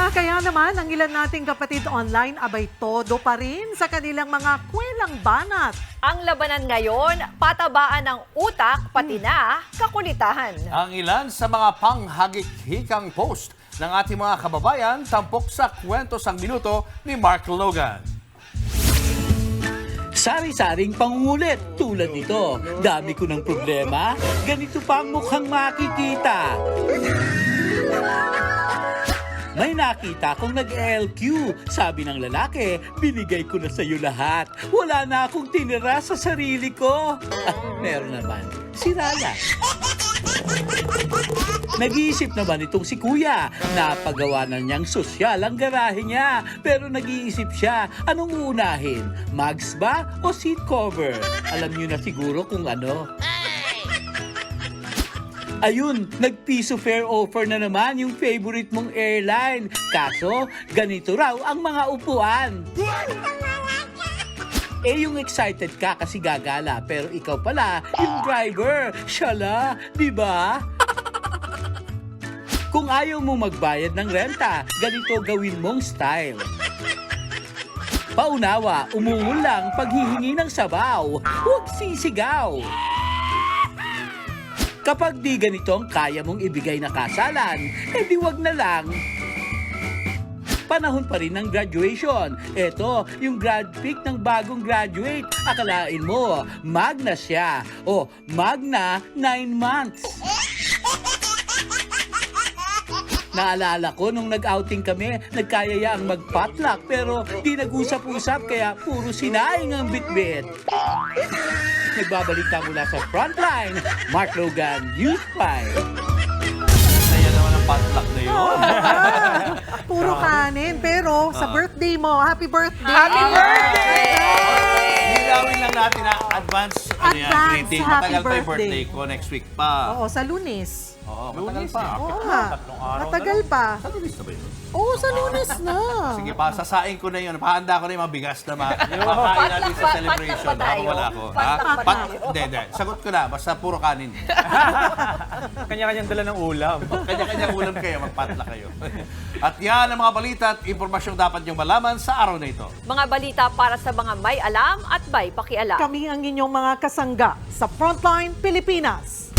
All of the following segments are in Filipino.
Kaya naman, ang ilan nating kapatid online, abay todo pa rin sa kanilang mga kwelang banat. Ang labanan ngayon, patabaan ng utak, pati na kakulitan. Ang ilan sa mga panghagik-hikang post ng ating mga kababayan tampok sa kwento sang minuto ni Mark Logan. Sari-saring pangungulit tulad nito. Dami ko ng problema, ganito pa ang mukhang makikita. May nakita akong nag-LQ. Sabi ng lalaki, binigay ko na sa iyo lahat. Wala na akong tinira sa sarili ko. Meron naman, si Raya. Nag-iisip naman itong si Kuya. Napagawa na niyang sosyal ang garahe niya. Pero nag-iisip siya, anong uunahin? Mags ba o seat cover? Alam niyo na siguro kung ano. Ayun, nag-piso fare offer na naman yung favorite mong airline. Kaso, ganito raw ang mga upuan. Eh yung excited ka kasi gagala, pero ikaw pala yung driver. Shala, di ba? Kung ayaw mo magbayad ng renta, ganito gawin mong style. Paunawa, umungol lang paghihingi ng sabaw. Huwag sisigaw. Kapag di ganito ang kaya mong ibigay na kasalan, edi wag na lang. Panahon pa rin ng graduation. Ito, yung grad pic ng bagong graduate. Akalain mo, magna siya. O, magna 9 months. Naalala ko nung nag-outing kami, nagkayaya ang mag-potluck pero di nag-usap-usap kaya puro sinaing ang bitbit. Nagbabalita mula sa Frontline, Mark Logan, Youth 5. Saya naman ang potluck na yun. Puro kanin. Pero sa birthday mo, happy birthday! Happy birthday! Nilawin lang natin ang advance, Advance, greeting. happy Matagal pa yung birthday. birthday ko next week pa. Oo, sa Lunes. Oo, matagal pa. Oo nga. Matagal pa. Sa Lunes na ba yun? Oo, sa Lunes na. Sige pa, sasain ko na yun. Pahanda ko na yung mga bigas na makain natin sa celebration. Patlock pa tayo. Habang wala ko. Patlock pa tayo. Hindi. Sagot ko na. Basta puro kanin. Kanya-kanyang dala ng ulam. Kanya-kanya ulam kayo. Magpatla kayo. At yan ang mga balita at impormasyong dapat niyong malaman sa araw na ito. Mga balita para sa mga may alam at may pakialam. Kami ang inyong mga kasangga sa Frontline Pilipinas.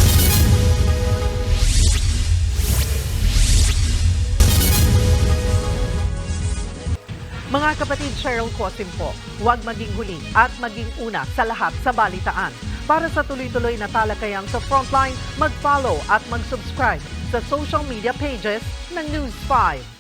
Mga kapatid, Cheryl Cosim po, huwag maging huli at maging una sa lahat sa balitaan. Para sa tuloy-tuloy na talakayang sa Frontline, mag-follow at mag-subscribe sa social media pages ng News 5.